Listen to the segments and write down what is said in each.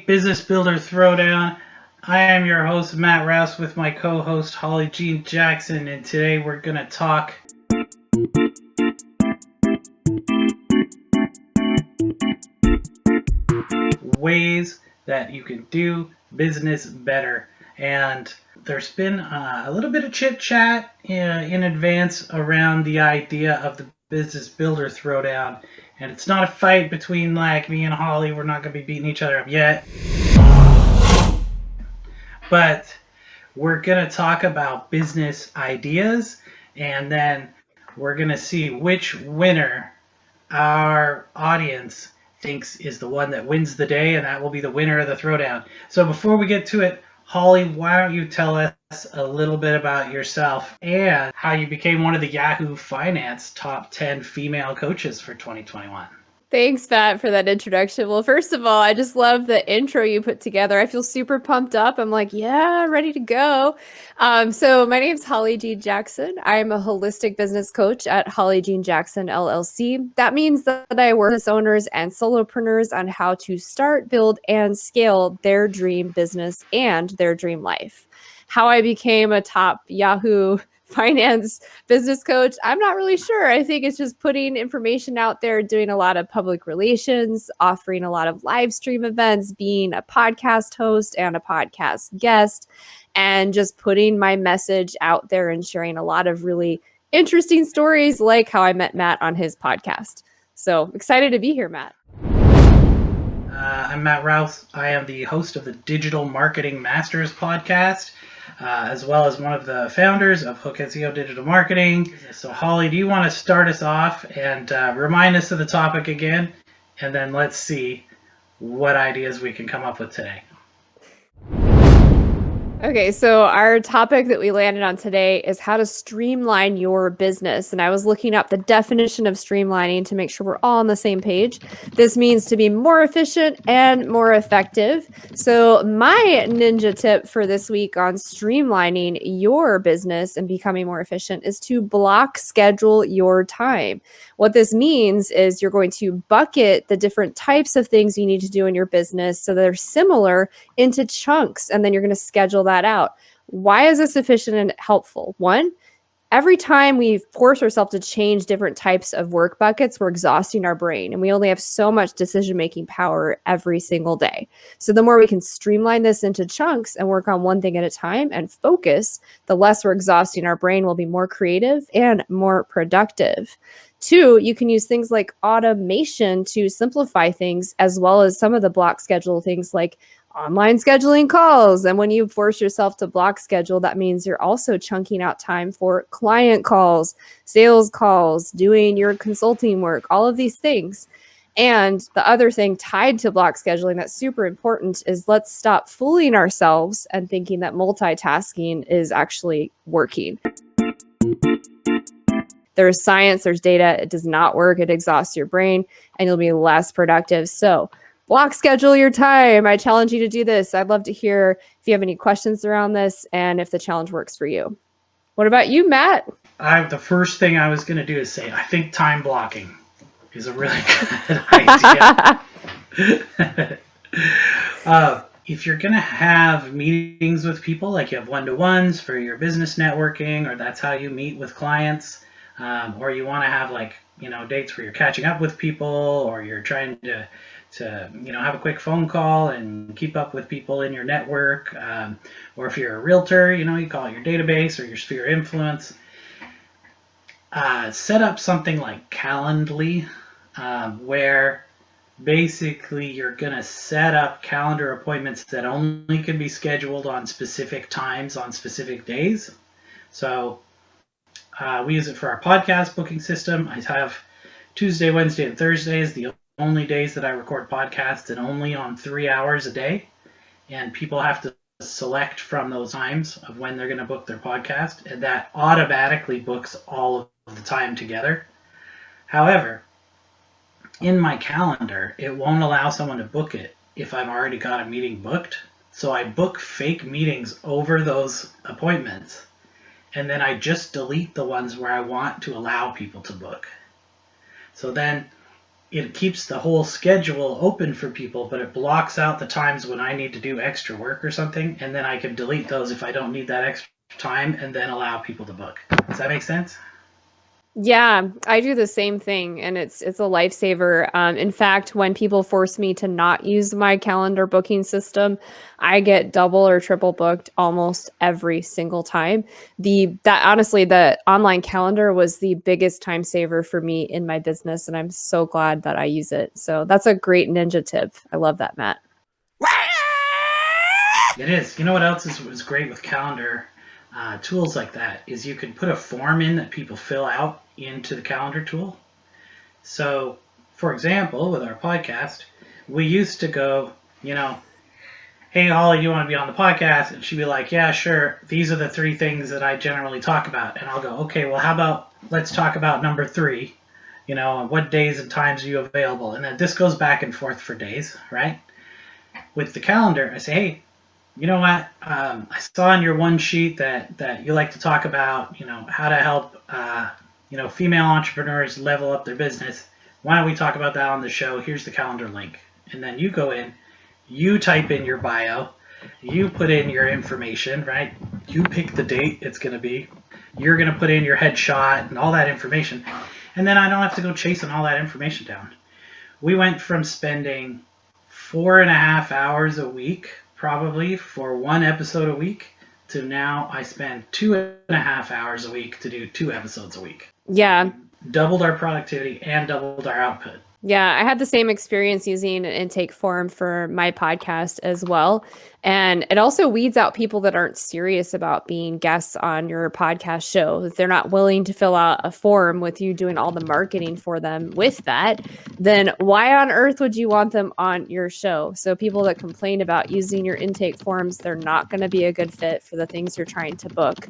Business Builder Throwdown. I am your host, Matt Rouse, with my co-host, Holly Jean Jackson, and today we're going to talk ways that you can do business better. And there's been a little bit of chit-chat in advance around the idea of the Business Builder Throwdown. And it's not a fight between like me and Holly. We're not going to be beating each other up yet. But we're going to talk about business ideas, and then we're going to see which winner our audience thinks is the one that wins the day, and that will be the winner of the Throwdown. So before we get to it, Holly, why don't you tell us a little bit about yourself and how you became one of the Yahoo Finance top 10 female coaches for 2021? Thanks, Matt, for that introduction. Well, first of all, I just love the intro you put together. I feel super pumped up. I'm like, yeah, ready to go. So my name is Holly Jean Jackson. I'm a holistic business coach at Holly Jean Jackson, LLC. That means that I work with owners and solopreneurs on how to start, build, and scale their dream business and their dream life. How I became a top Yahoo Finance business coach, I'm not really sure. I think it's just putting information out there, doing a lot of public relations, offering a lot of live stream events, being a podcast host and a podcast guest, and just putting my message out there and sharing a lot of really interesting stories, like how I met Matt on his podcast. So excited to be here, Matt. I'm Matt Rouse. I am the host of the Digital Marketing Masters podcast, as well as one of the founders of Hook SEO Digital Marketing. So Holly, do you want to start us off and remind us of the topic again? And then let's see what ideas we can come up with today. Okay, so our topic that we landed on today is how to streamline your business. And I was looking up the definition of streamlining to make sure we're all on the same page. This means to be more efficient and more effective. So my ninja tip for this week on streamlining your business and becoming more efficient is to block schedule your time. What this means is you're going to bucket the different types of things you need to do in your business so they're similar into chunks, and then you're going to schedule that out. Why is this efficient and helpful? One, every time we force ourselves to change different types of work buckets, we're exhausting our brain, and we only have so much decision-making power every single day. So the more we can streamline this into chunks and work on one thing at a time and focus, the less we're exhausting our brain. Will be more creative and more productive. Two, you can use things like automation to simplify things, as well as some of the block schedule things like online scheduling calls. And when you force yourself to block schedule, that means you're also chunking out time for client calls, sales calls, doing your consulting work, all of these things. And the other thing tied to block scheduling that's super important is let's stop fooling ourselves and thinking that multitasking is actually working. There's science, there's data. It does not work. It exhausts your brain and you'll be less productive. So block schedule your time. I challenge you to do this. I'd love to hear if you have any questions around this and if the challenge works for you. What about you, Matt? The first thing I was going to do is say, I think time blocking is a really good idea. If you're going to have meetings with people, like you have one-to-ones for your business networking, or that's how you meet with clients, or you want to have dates where you're catching up with people, or you're trying to have a quick phone call and keep up with people in your network, or if you're a realtor, you call it your database or your sphere of influence. Set up something like Calendly, where basically you're going to set up calendar appointments that only can be scheduled on specific times on specific days. So we use it for our podcast booking system. I have Tuesday, Wednesday, and Thursday is the only days that I record podcasts, and only on 3 hours a day. And people have to select from those times of when they're going to book their podcast, and that automatically books all of the time together. However, in my calendar, it won't allow someone to book it if I've already got a meeting booked. So I book fake meetings over those appointments, and then I just delete the ones where I want to allow people to book. So then it keeps the whole schedule open for people, but it blocks out the times when I need to do extra work or something, and then I can delete those if I don't need that extra time, and then allow people to book. Does that make sense? Yeah, I do the same thing, and it's a lifesaver. In fact, when people force me to not use my calendar booking system, I get double or triple booked almost every single time. Honestly, the online calendar was the biggest time saver for me in my business, and I'm so glad that I use it. So that's a great ninja tip. I love that, Matt. It is. You know what else was great with calendar tools like that is you could put a form in that people fill out into the calendar tool. So, for example, with our podcast, we used to go, hey, Holly, you want to be on the podcast? And she'd be like, yeah, sure. These are the 3 things that I generally talk about. And I'll go, okay, well, how about let's talk about number 3, what days and times are you available? And then this goes back and forth for days, right? With the calendar, I say, hey, you know what? I saw on your one sheet that you like to talk about, how to help, female entrepreneurs level up their business. Why don't we talk about that on the show? Here's the calendar link. And then you go in, you type in your bio, you put in your information, right? You pick the date it's going to be. You're going to put in your headshot and all that information. And then I don't have to go chasing all that information down. We went from spending 4.5 hours a week probably for 1 episode a week to now I spend 2.5 hours a week to do 2 episodes a week. Yeah. Doubled our productivity and doubled our output. Yeah, I had the same experience using an intake form for my podcast as well. And it also weeds out people that aren't serious about being guests on your podcast show. If they're not willing to fill out a form with you doing all the marketing for them with that, then why on earth would you want them on your show? So people that complain about using your intake forms, they're not going to be a good fit for the things you're trying to book.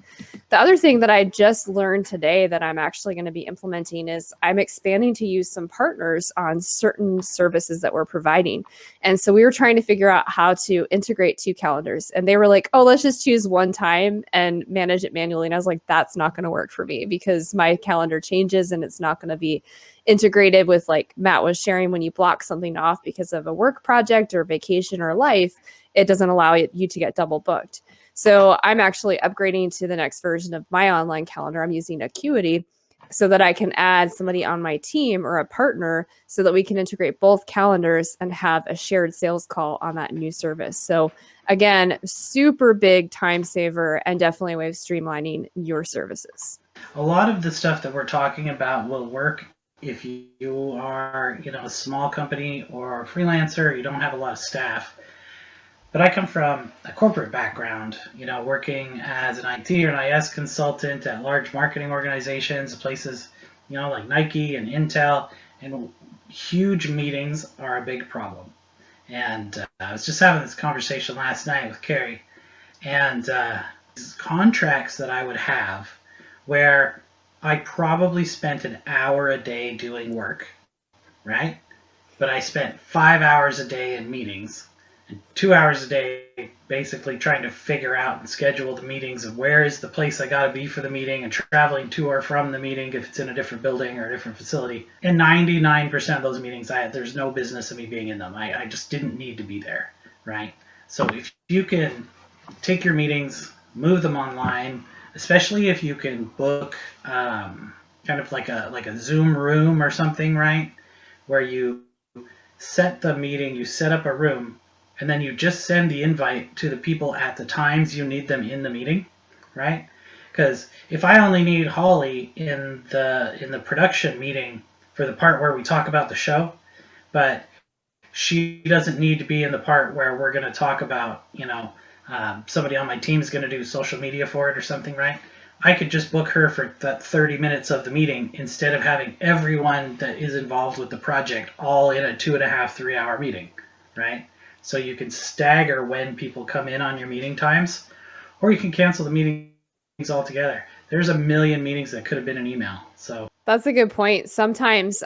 The other thing that I just learned today that I'm actually going to be implementing is I'm expanding to use some partners on certain services that we're providing. And so we were trying to figure out how to integrate 2 calendars. And they were like, oh, let's just choose one time and manage it manually. And I was like, that's not going to work for me because my calendar changes and it's not going to be integrated with, like Matt was sharing, when you block something off because of a work project or vacation or life, it doesn't allow you to get double booked. So I'm actually upgrading to the next version of my online calendar. I'm using Acuity so that I can add somebody on my team or a partner so that we can integrate both calendars and have a shared sales call on that new service. So again, super big time saver and definitely a way of streamlining your services. A lot of the stuff that we're talking about will work if you are, a small company or a freelancer, you don't have a lot of staff. But I come from a corporate background, working as an IT or an IS consultant at large marketing organizations, places, like Nike and Intel, and huge meetings are a big problem. And I was just having this conversation last night with Carrie, and these contracts that I would have where I probably spent an hour a day doing work, right? But I spent 5 hours a day in meetings. And 2 hours a day basically trying to figure out and schedule the meetings and where is the place I got to be for the meeting and traveling to or from the meeting if it's in a different building or a different facility. And 99% of those meetings, there's no business of me being in them. I just didn't need to be there, right? So if you can take your meetings, move them online, especially if you can book kind of like a Zoom room or something, right? Where you set the meeting, you set up a room, and then you just send the invite to the people at the times you need them in the meeting, right? Because if I only need Holly in the production meeting for the part where we talk about the show, but she doesn't need to be in the part where we're going to talk about, somebody on my team is going to do social media for it or something, right? I could just book her for that 30 minutes of the meeting instead of having everyone that is involved with the project all in a 2.5, 3 hour meeting, right? So you can stagger when people come in on your meeting times, or you can cancel the meetings altogether. there's a million meetings that could have been an email. So that's a good point. Sometimes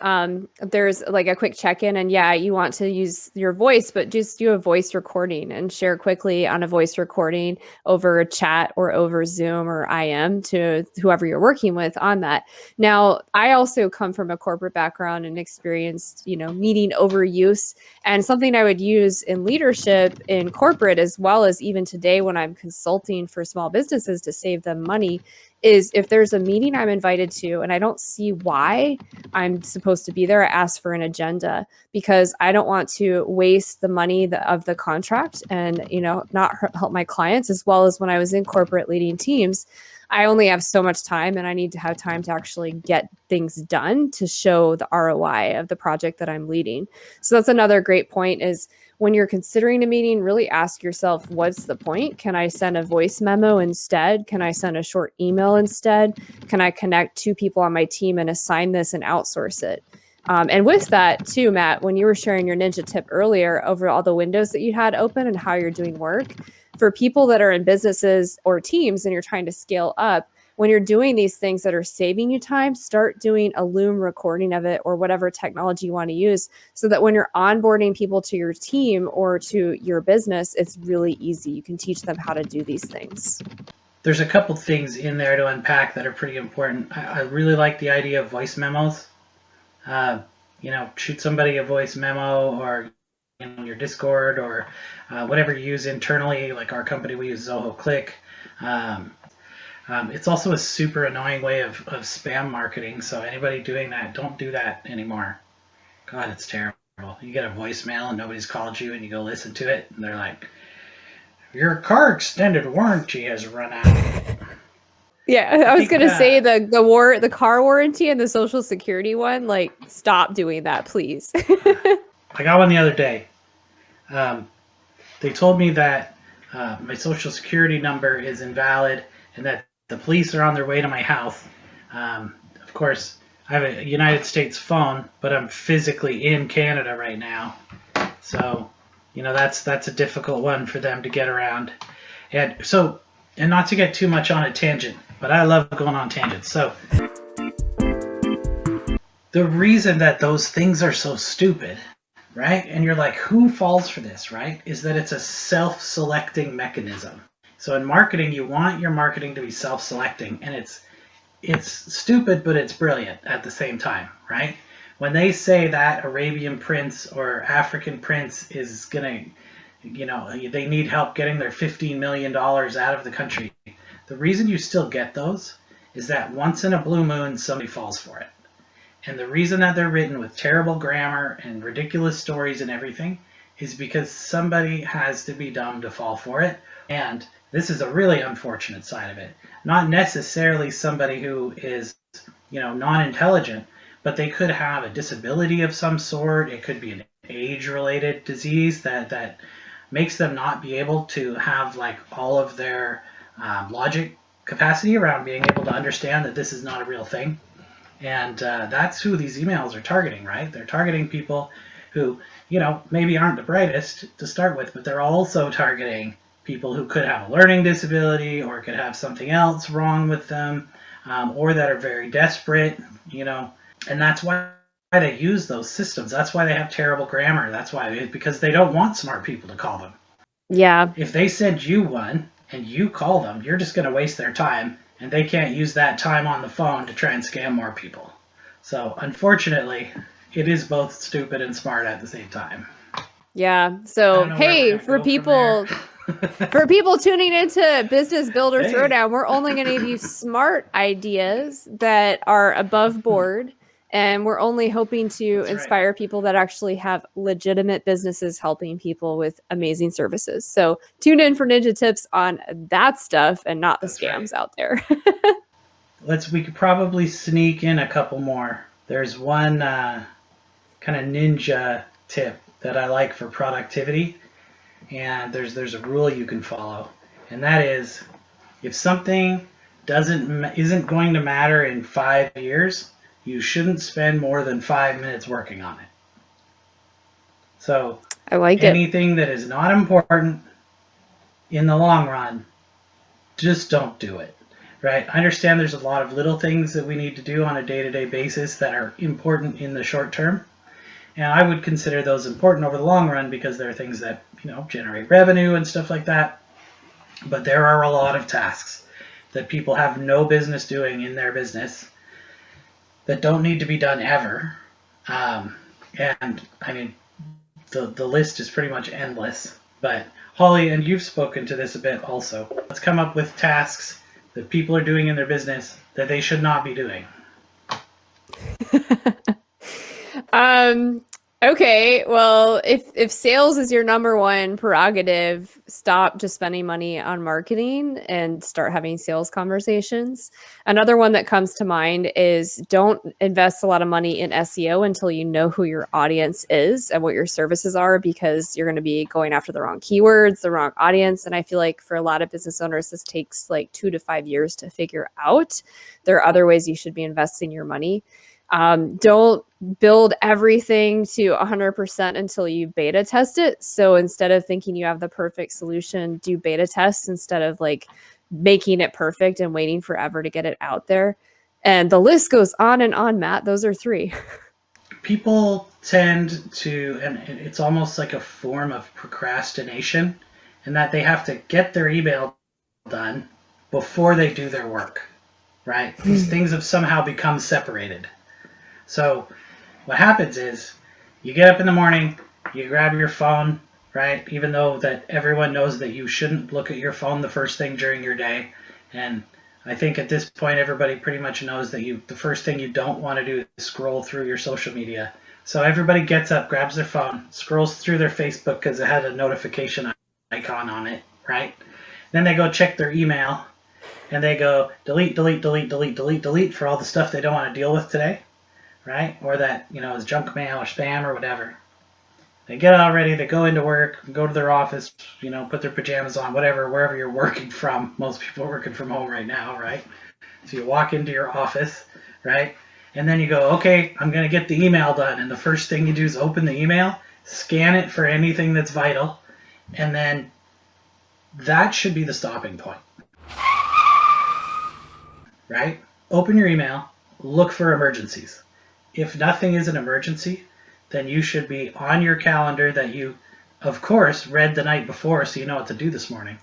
there's like a quick check-in, and yeah, you want to use your voice, but just do a voice recording and share quickly on a voice recording over chat or over Zoom or IM to whoever you're working with on that. Now, I also come from a corporate background and experienced, meeting overuse, and something I would use in leadership in corporate as well as even today when I'm consulting for small businesses to save them money is if there's a meeting I'm invited to and I don't see why I'm supposed to be there, I ask for an agenda because I don't want to waste the money of the contract and, not help my clients. As well as when I was in corporate leading teams, I only have so much time and I need to have time to actually get things done to show the ROI of the project that I'm leading. So that's another great point is when you're considering a meeting, really ask yourself, what's the point? Can I send a voice memo instead? Can I send a short email instead? Can I connect two people on my team and assign this and outsource it? And with that too, Matt, when you were sharing your ninja tip earlier over all the windows that you had open and how you're doing work, for people that are in businesses or teams and you're trying to scale up, when you're doing these things that are saving you time, start doing a Loom recording of it or whatever technology you want to use so that when you're onboarding people to your team or to your business, it's really easy. You can teach them how to do these things. There's a couple things in there to unpack that are pretty important. I really like the idea of voice memos. Shoot somebody a voice memo or your Discord or whatever you use internally. Like our company, we use Zoho Click. It's also a super annoying way of spam marketing. So anybody doing that, don't do that anymore. God, it's terrible. You get a voicemail and nobody's called you and you go listen to it and they're like, your car extended warranty has run out. Yeah, I was going to say the car warranty and the Social Security one, like, stop doing that, please. I got one the other day. They told me that my Social Security number is invalid and that the police are on their way to my house. Of course, I have a United States phone, but I'm physically in Canada right now. So, that's a difficult one for them to get around. And not to get too much on a tangent, but I love going on tangents. So the reason that those things are so stupid, right? And you're like, who falls for this, right? Is that it's a self-selecting mechanism. So in marketing, you want your marketing to be self-selecting, and it's stupid, but it's brilliant at the same time, right? When they say that Arabian prince or African prince is gonna, they need help getting their $15 million out of the country, the reason you still get those is that once in a blue moon, somebody falls for it. And the reason that they're written with terrible grammar and ridiculous stories and everything is because somebody has to be dumb to fall for it. And this is a really unfortunate side of it. Not necessarily somebody who is, non-intelligent, but they could have a disability of some sort. It could be an age-related disease that makes them not be able to have like all of their logic capacity around being able to understand that this is not a real thing. And that's who these emails are targeting, right? They're targeting people who, maybe aren't the brightest to start with, but they're also targeting people who could have a learning disability or could have something else wrong with them, or that are very desperate, and that's why they use those systems. That's why they have terrible grammar. That's why, because they don't want smart people to call them. Yeah. If they send you one and you call them, you're just going to waste their time, and they can't use that time on the phone to try and scam more people. So unfortunately, it is both stupid and smart at the same time. Yeah. So hey, for people tuning into Business Builder Throwdown, we're only going to give you smart ideas that are above board, and we're only hoping to inspire people that actually have legitimate businesses helping people with amazing services. So tune in for ninja tips on that stuff and not the scams out there. We could probably sneak in a couple more. There's one kind of ninja tip that I like for productivity, and there's a rule you can follow, and that is, if something isn't going to matter in 5 years, you shouldn't spend more than 5 minutes working on it. So I like anything that is not important in the long run, just don't do it. right? I understand there's a lot of little things that we need to do on a day-to-day basis that are important in the short term. And I would consider those important over the long run because they're things that, generate revenue and stuff like that. But there are a lot of tasks that people have no business doing in their business that don't need to be done ever. And I mean, the list is pretty much endless. But Holly, and you've spoken to this a bit also. Let's come up with tasks that people are doing in their business that they should not be doing. Okay, well, if sales is your number one prerogative, stop just spending money on marketing and start having sales conversations. Another one that comes to mind is don't invest a lot of money in SEO until you know who your audience is and what your services are, because you're going to be going after the wrong keywords, the wrong audience. And I feel like for a lot of business owners, this takes like 2 to 5 years to figure out. There are other ways you should be investing your money. Don't build everything to 100% until you beta test it. So instead of thinking you have the perfect solution, do beta tests instead of like making it perfect and waiting forever to get it out there. And the list goes on and on, Matt. Those are 3. People tend to, and it's almost like a form of procrastination, in that they have to get their email done before they do their work, right? These things have somehow become separated. So what happens is you get up in the morning, you grab your phone, right? Even though that everyone knows that you shouldn't look at your phone the first thing during your day. And I think at this point, everybody pretty much knows that the first thing you don't want to do is scroll through your social media. So everybody gets up, grabs their phone, scrolls through their Facebook because it had a notification icon on it, right? Then they go check their email and they go delete, delete, delete, delete, delete, delete for all the stuff they don't want to deal with today. Right? Or that, is junk mail or spam or whatever. They get all ready, they go into work, go to their office, put their pajamas on, whatever, wherever you're working from. Most people are working from home right now, right? So you walk into your office, right? And then you go, okay, I'm going to get the email done. And the first thing you do is open the email, scan it for anything that's vital, and then that should be the stopping point. Right? Open your email, look for emergencies. If nothing is an emergency, then you should be on your calendar that you, of course, read the night before so you know what to do this morning,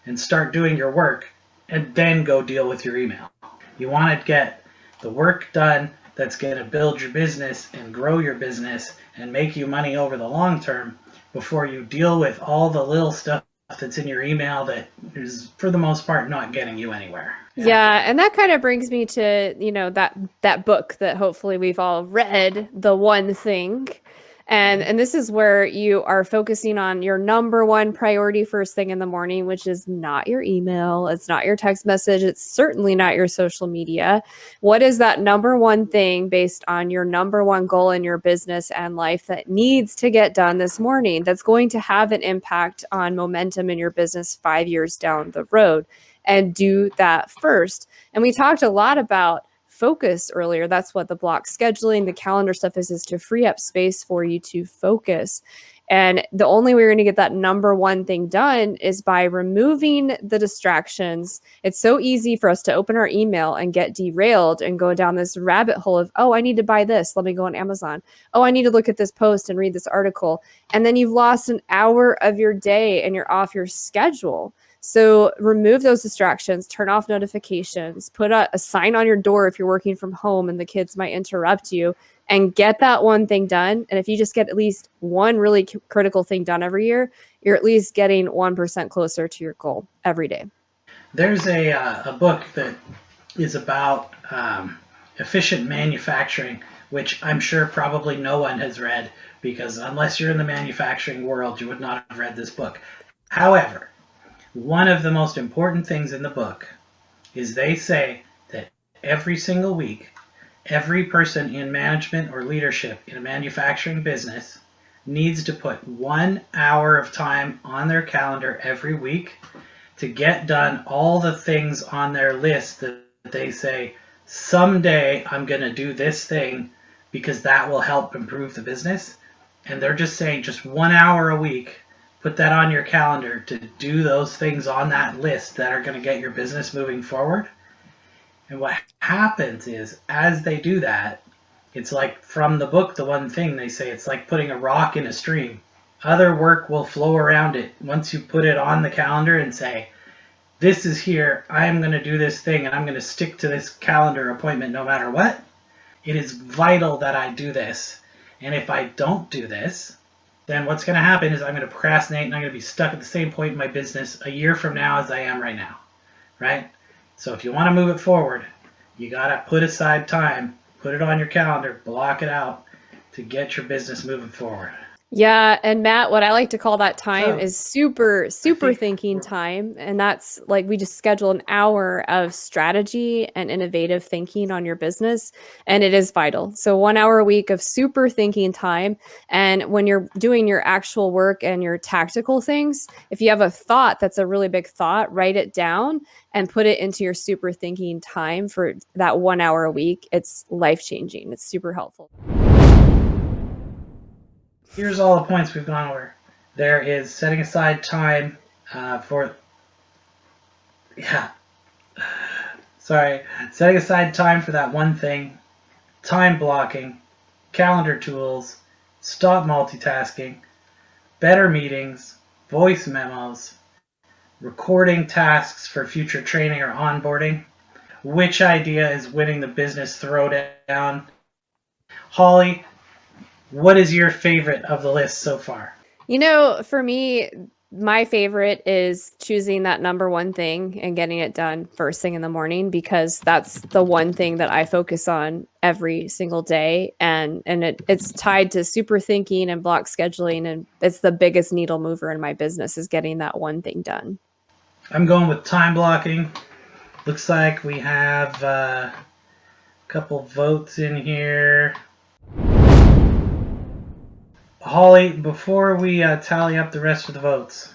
and start doing your work, and then go deal with your email. You want to get the work done that's going to build your business and grow your business and make you money over the long term before you deal with all the little stuff that's in your email that is, for the most part, not getting you anywhere. Yeah, and that kind of brings me to, that book that hopefully we've all read, The One Thing. And this is where you are focusing on your number one priority first thing in the morning, which is not your email. It's not your text message. It's certainly not your social media. What is that number one thing based on your number one goal in your business and life that needs to get done this morning that's going to have an impact on momentum in your business 5 years down the road? And do that first. And we talked a lot about focus earlier. That's what the block scheduling, the calendar stuff is to free up space for you to focus. And the only way you're going to get that number one thing done is by removing the distractions. It's so easy for us to open our email and get derailed and go down this rabbit hole of, oh, I need to buy this. Let me go on Amazon. Oh, I need to look at this post and read this article. And then you've lost an hour of your day and you're off your schedule. So remove those distractions, turn off notifications, put a sign on your door if you're working from home and the kids might interrupt you, and get that one thing done. And if you just get at least one really critical thing done every year, you're at least getting 1% closer to your goal every day. There's a book that is about efficient manufacturing, which I'm sure probably no one has read, because unless you're in the manufacturing world, you would not have read this book. However, one of the most important things in the book is they say that every single week, every person in management or leadership in a manufacturing business needs to put 1 hour of time on their calendar every week to get done all the things on their list that they say, someday I'm going to do this thing because that will help improve the business. And they're just saying just 1 hour a week. Put that on your calendar to do those things on that list that are going to get your business moving forward. And what happens is, as they do that, it's like from the book, The One Thing, they say it's like putting a rock in a stream. Other work will flow around it once you put it on the calendar and say, this is here, I'm going to do this thing, and I'm going to stick to this calendar appointment no matter what. It is vital that I do this. And if I don't do this, then what's going to happen is I'm going to procrastinate and I'm going to be stuck at the same point in my business a year from now as I am right now, right? So if you want to move it forward, you got to put aside time, put it on your calendar, block it out to get your business moving forward. Yeah, and Matt, what I like to call that time is super thinking time. And that's like we just schedule an hour of strategy and innovative thinking on your business. And it is vital. So 1 hour a week of super thinking time. And when you're doing your actual work and your tactical things, if you have a thought that's a really big thought, write it down and put it into your super thinking time for that 1 hour a week. It's life-changing. It's super helpful. Here's all the points we've gone over. There is setting aside time setting aside time for that one thing, time blocking, calendar tools, stop multitasking, better meetings, voice memos, recording tasks for future training or onboarding. Which idea is winning the business throwdown? Holly, what is your favorite of the list so far? You know, for me, my favorite is choosing that number one thing and getting it done first thing in the morning, because that's the one thing that I focus on every single day. And it's tied to super thinking and block scheduling. And it's the biggest needle mover in my business is getting that one thing done. I'm going with time blocking. Looks like we have a couple votes in here. Holly, before we tally up the rest of the votes,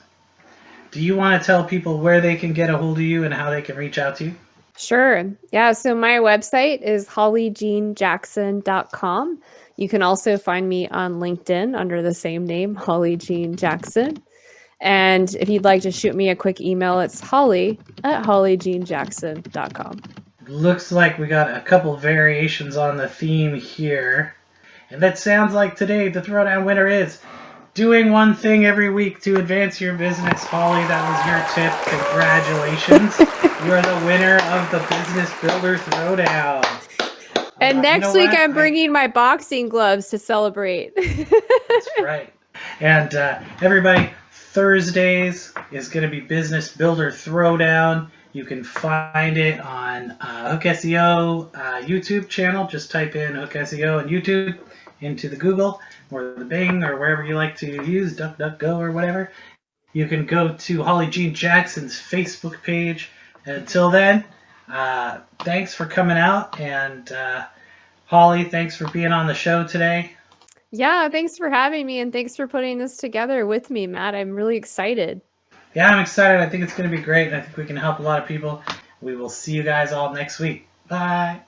do you want to tell people where they can get a hold of you and how they can reach out to you? Sure. Yeah. So my website is hollyjeanjackson.com. You can also find me on LinkedIn under the same name, Holly Jean Jackson. And if you'd like to shoot me a quick email, it's holly@hollyjeanjackson.com. Looks like we got a couple variations on the theme here. And that sounds like today the Throwdown winner is doing one thing every week to advance your business. Holly, that was your tip. Congratulations. You are the winner of the Business Builder Throwdown. And next week I'm bringing my boxing gloves to celebrate. That's right. And everybody, Thursdays is going to be Business Builder Throwdown. You can find it on Hook SEO YouTube channel. Just type in Hook SEO and YouTube into the Google or the Bing or wherever you like to use, DuckDuckGo or whatever. You can go to Holly Jean Jackson's Facebook page. And until then, thanks for coming out. And Holly, thanks for being on the show today. Yeah, thanks for having me, and thanks for putting this together with me, Matt. I'm really excited. Yeah, I'm excited. I think it's going to be great. I think we can help a lot of people. We will see you guys all next week. Bye.